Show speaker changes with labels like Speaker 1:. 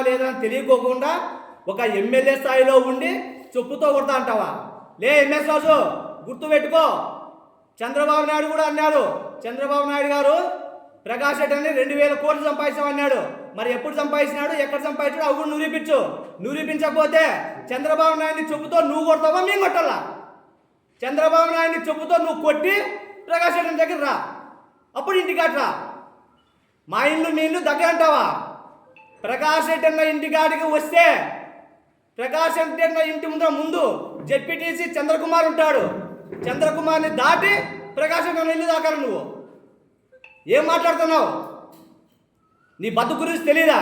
Speaker 1: లేదా అని తెలియకోకుండా ఒక ఎమ్మెల్యే స్థాయిలో ఉండి చెప్పుతో కొడతా అంటావా? లే ఎంఎస్ రాజు, గుర్తుపెట్టుకో. చంద్రబాబు నాయుడు కూడా అన్నాడు, చంద్రబాబు నాయుడు గారు ప్రకాష్ రెడ్డి అని 2000 కోట్లు సంపాదించామన్నాడు. మరి ఎప్పుడు సంపాదించినాడు, ఎక్కడ సంపాదించాడు, అవి కూడా నిరూపించు. నిరూపించకపోతే చంద్రబాబు నాయుడిని చెప్పుతో నువ్వు కొడతావా, మేము కొట్టాలా? చంద్రబాబు నాయుడిని చెప్పుతో నువ్వు కొట్టి ప్రకాష్ రెడ్డి దగ్గర రా, అప్పుడు ఇంటికాట్రా. మా ఇల్లు మీ ఇల్లు దగ్గర అంటావా? ప్రకాష్ రెడ్డి అన్న ఇంటికాడికి వస్తే ప్రకాష్ రెడ్డి అన్న ఇంటి ముందు జెడ్పీటీసీ చంద్రకుమార్ ఉంటాడు. చంద్రకుమార్ని దాటి ప్రకాష్ రెడ్డి అన్న ఇల్లు దాకా నువ్వు ఏం మాట్లాడుతున్నావు? నీ బతుకు గురించి తెలీదా?